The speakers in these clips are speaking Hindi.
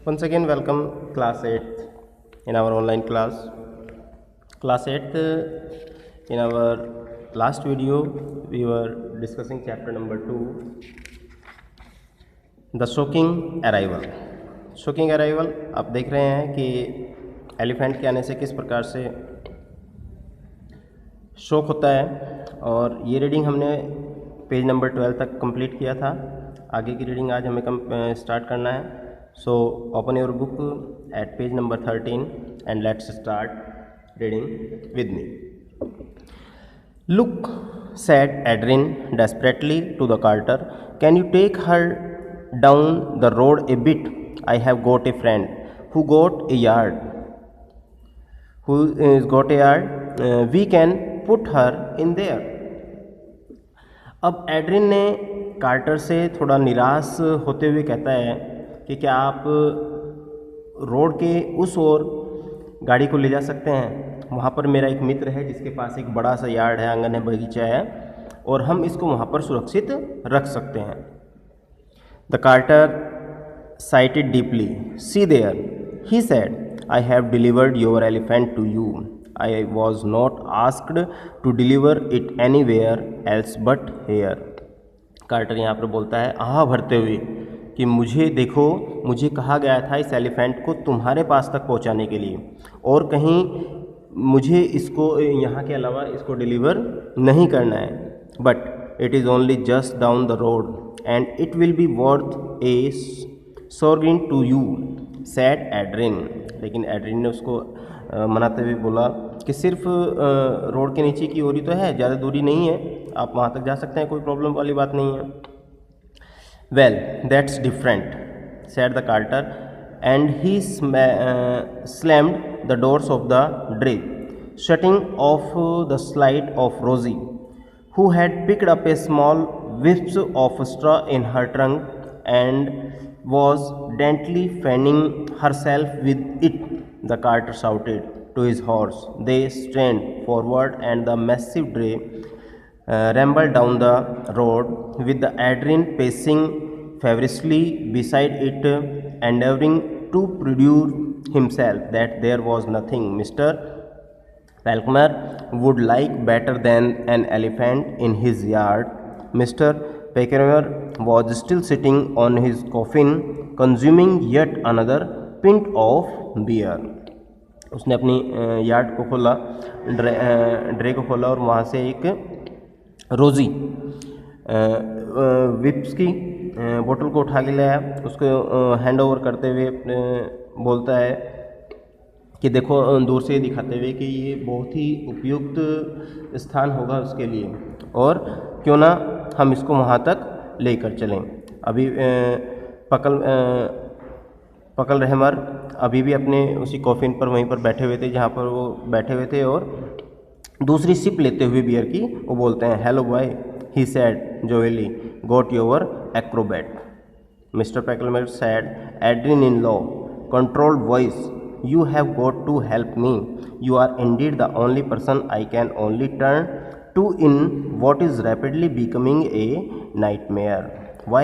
Once again, welcome class 8th in our online class. Class 8th, in our last video, we were discussing chapter number 2, the shocking arrival. Shocking arrival, आप देख रहे हैं कि एलिफेंट के आने से किस प्रकार से शॉक होता है, और ये रीडिंग हमने पेज नंबर 12 तक कंप्लीट किया था. आगे की रीडिंग आज हमें स्टार्ट करना है. So open your book at page number 13 and let's start reading with me. Look, said Adrien desperately to the carter. Can you take her down the road a bit? I have got a friend who got a yard. We can put her in there. अब एड्रिन ने कार्टर से थोड़ा निराश होते हुए कहता है कि क्या आप रोड के उस ओर गाड़ी को ले जा सकते हैं. वहाँ पर मेरा एक मित्र है जिसके पास एक बड़ा सा यार्ड है, आंगन है, बगीचा है, और हम इसको वहाँ पर सुरक्षित रख सकते हैं. The carter sighed deeply. See there, he said, I have delivered your elephant to you. I was not asked to deliver it anywhere else but here. Carter यहाँ पर बोलता है आह भरते हुए कि मुझे देखो, मुझे कहा गया था इस एलिफेंट को तुम्हारे पास तक पहुँचाने के लिए, और कहीं मुझे इसको यहाँ के अलावा इसको डिलीवर नहीं करना है. But it is only just down the road and it will be worth a sovereign to you, said Adrian. लेकिन एड्रिन ने उसको मनाते हुए बोला कि सिर्फ रोड के नीचे की ओर ही तो है, ज़्यादा दूरी नहीं है, आप वहाँ तक जा सकते हैं, कोई प्रॉब्लम वाली बात नहीं है. Well that's different, said the carter, and he slammed the doors of the dray, shutting off the slide of Rosie, who had picked up a small wisp of straw in her trunk and was daintily fanning herself with it. The carter shouted to his horse. They strained forward and the massive dray rambled down the road with the Adrien pacing feverishly beside it, endeavoring to prove himself that there was nothing Mr. Falconer would like better than an elephant in his yard. Mr. Falconer was still sitting on his coffin, consuming yet another pint of beer. उसने अपनी यार्ड को खोला, ड्रे को खोला, और वहाँ से एक रोज़ी विप्स की बोतल को उठा के लाया. उसको हैंड ओवर करते हुए बोलता है कि देखो, दूर से दिखाते हुए कि ये बहुत ही उपयुक्त स्थान होगा उसके लिए, और क्यों ना हम इसको वहाँ तक लेकर चलें. अभी पकल रहमर अभी भी अपने उसी कॉफिन पर वहीं पर बैठे हुए थे जहाँ पर वो बैठे हुए थे, और दूसरी सिप लेते हुए बियर की वो बोलते हैं, hello boy, he said jovially, got your acrobat. Mister Packlemer said, Adrian in low, controlled voice, you have got to help me. You are indeed the only person I can only turn to in what is rapidly becoming a nightmare. Why?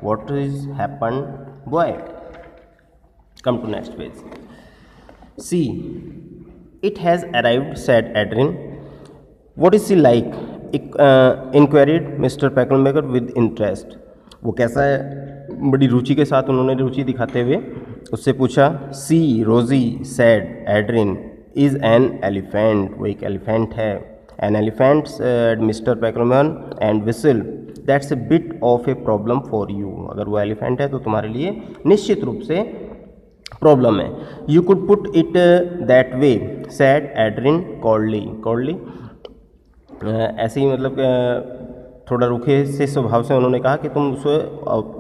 What is happened, boy? Come to next page. See, it has arrived, said Adrien. What is she like? Inquired Mr. Packelmaker with interest. वो कैसा है? बड़ी रुचि के साथ उन्होंने रुचि दिखाते हुए उससे पूछा. See Rosie, said Adrian, is an elephant. वो एक एलिफेंट है. An elephant, said mister Packleman and whistle, that's a bit of a problem for you. अगर वो एलिफेंट है तो तुम्हारे लिए निश्चित रूप से प्रॉब्लम है. You could put it that way, sad Adrian coldly. ऐसे ही मतलब थोड़ा रुखे से स्वभाव से उन्होंने कहा कि तुम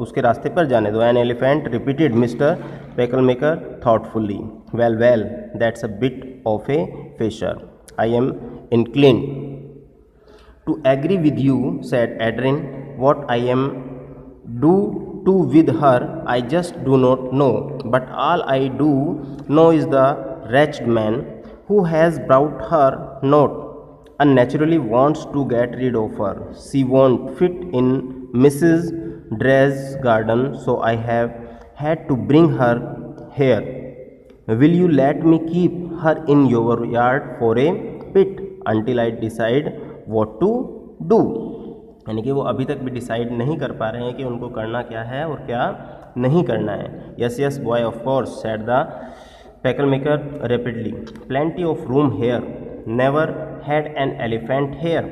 उसके रास्ते पर जाने दो. An elephant, repeated mister Packlemaker thoughtfully. Well, that's a bit of a fisher. I am inclined to agree with you, said Adrien. What I am do to with her I just do not know, but all I do know is the wretched man who has brought her not unnaturally wants to get rid of her. She won't fit in Mrs. Dre's garden, so I have had to bring her here, will you let me keep her in your yard for a bit until I decide what to do। यानी कि वो अभी तक भी डिसाइड नहीं कर पा रहे हैं कि उनको करना क्या है और क्या नहीं करना है। Yes yes boy of course said the Packlemaker rapidly, plenty of room here, never had an elephant here,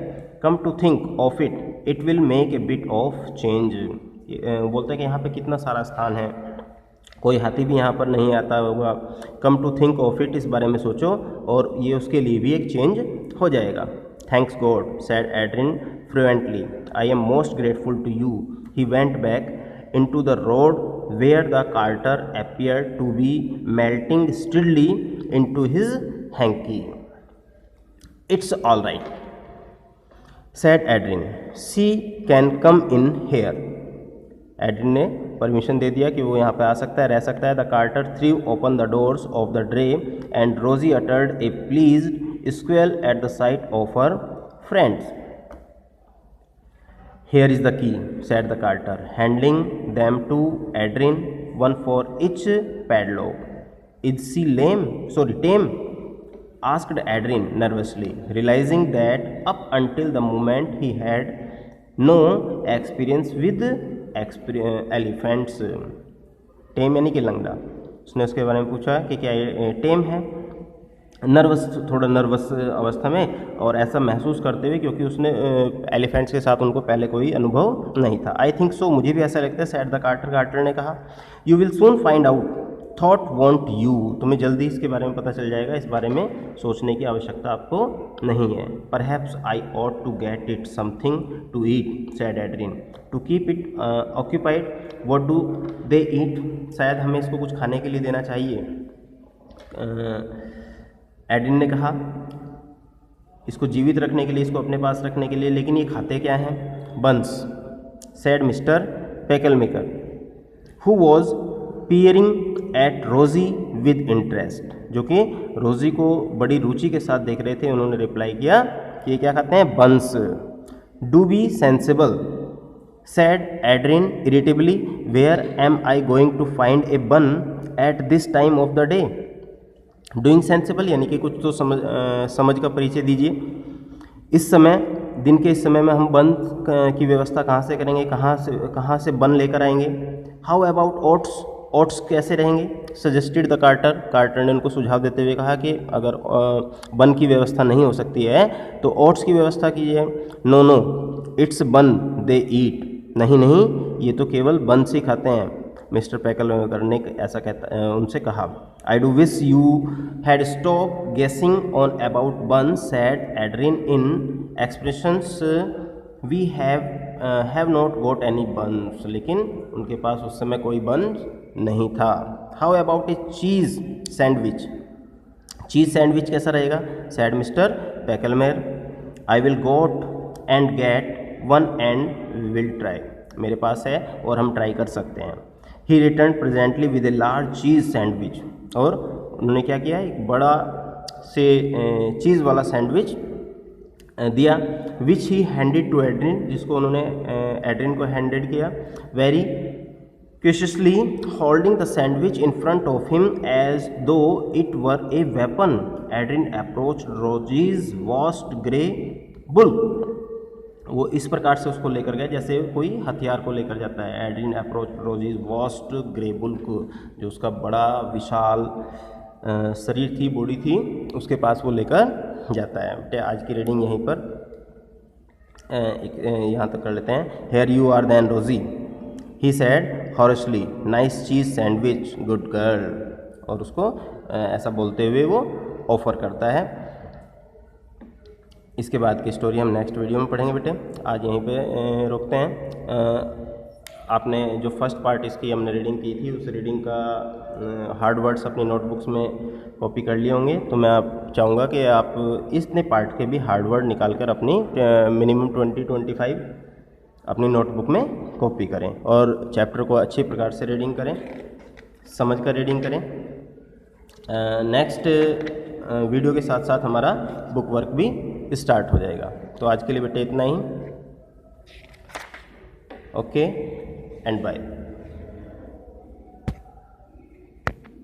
come to think of it it will make a bit of change. बोलते हैं कि यहाँ पे कितना सारा स्थान है, कोई हाथी भी यहाँ पर नहीं आता होगा। Come to think of it, इस बारे में सोचो और ये उसके लिए भी एक चेंज हो जाएगा। Thanks God said Adrian fluently, I am most grateful to you. He went back into the road where the carter appeared to be melting steadily into his hanky. It's all right said Adrian, she can come in here. Adrian ने परमिशन दे दिया कि वो यहाँ पे आ सकता है, रह सकता है। The carter threw open the doors of the dray and Rosie uttered a pleased squeal at the sight of her friends. Here is the key said the carter, handing them to Adrian, one for each padlock. Is she tame asked Adrien nervously, realizing that up until the moment he had no experience with elephants. Tame यानी कि लंगड़ा। उसने उसके बारे में पूछा कि क्या ये टेम है, थोड़ा नर्वस अवस्था में और ऐसा महसूस करते हुए क्योंकि उसने एलिफेंट्स के साथ उनको पहले कोई अनुभव नहीं था। आई थिंक सो, मुझे भी ऐसा लगता है सेड द कार्टर। कार्टर ने कहा, you will soon find out thought want you, तुम्हें जल्दी इसके बारे में पता चल जाएगा, इस बारे में सोचने की आवश्यकता आपको नहीं है। Perhaps I ought to get it something to eat said Adrian, to keep it occupied. What do they eat, शायद हमें इसको कुछ खाने के लिए देना चाहिए। एड्रिन ने कहा, इसको जीवित रखने के लिए, इसको अपने पास रखने के लिए, लेकिन ये खाते क्या हैं? Buns said mister Packlemaker, who was peering at Rosie with interest, जो कि रोजी को बड़ी रुचि के साथ देख रहे थे। उन्होंने रिप्लाई किया कि ये क्या खाते हैं? Buns. Do be sensible said Adrian irritably, where am I going to find a bun at this time of the day. Doing sensible यानी कि कुछ तो समझ का परिचय दीजिए। इस समय, दिन के इस समय में हम बन की व्यवस्था कहाँ से करेंगे, कहाँ से बन लेकर आएंगे। हाउ अबाउट ओट्स, ओट्स कैसे रहेंगे? सजेस्टेड द कार्टर, कार्टर ने उनको सुझाव देते हुए कहा कि अगर बन की व्यवस्था नहीं हो सकती है तो ओट्स की व्यवस्था कीजिए। नो नो इट्स बन दे ईट, नहीं नहीं ये तो केवल बन से खाते हैं। मिस्टर पैकलमेकर ने ऐसा उनसे कहा। I do wish you had stop guessing on about bun said Adrian in expressions, we have not got any buns, लेकिन उनके पास उस समय कोई बन नहीं था। How about a cheese sandwich, cheese sandwich कैसा रहेगा? Said mister Packlemer, I will go and get one and will try, मेरे पास है और हम ट्राई कर सकते हैं। He return presently with a large cheese sandwich, और उन्होंने क्या किया? एक बड़ा से चीज़ वाला सैंडविच दिया। विच ही हैंडेड टू एड्रिन, जिसको उन्होंने एड्रिन को हैंडेड किया। Very cautiously holding the sandwich in front of him as though it were a weapon, Adrien approached Rosie's vast grey bulk। वो इस प्रकार से उसको लेकर गया जैसे कोई हथियार को लेकर जाता है। Adrian approach Rosie's vast grey bulk, जो उसका बड़ा विशाल शरीर थी, बॉडी थी, उसके पास वो लेकर जाता है। बेटे आज की रीडिंग यहीं पर यहाँ तक कर लेते हैं। Hair you are then Rosie, he said hoarsely, nice cheese sandwich, good girl, और उसको ऐसा बोलते हुए वो ऑफ़र करता है। इसके बाद की स्टोरी हम नेक्स्ट वीडियो में पढ़ेंगे बेटे। आज यहीं पे रोकते हैं। आपने जो फर्स्ट पार्ट इसकी हमने रीडिंग की थी, उस रीडिंग का हार्ड वर्ड्स अपनी नोटबुक्स में कॉपी कर लिए होंगे, तो मैं आप चाहूँगा कि आप इतने पार्ट के भी हार्ड वर्ड निकाल कर अपनी मिनिमम 20-25 अपनी नोटबुक में कॉपी करें और चैप्टर को अच्छी प्रकार से रीडिंग करें, समझ कर रीडिंग करें। नेक्स्ट वीडियो के साथ साथ हमारा बुक वर्क भी स्टार्ट हो जाएगा। तो आज के लिए बेटे इतना ही। Okay and bye.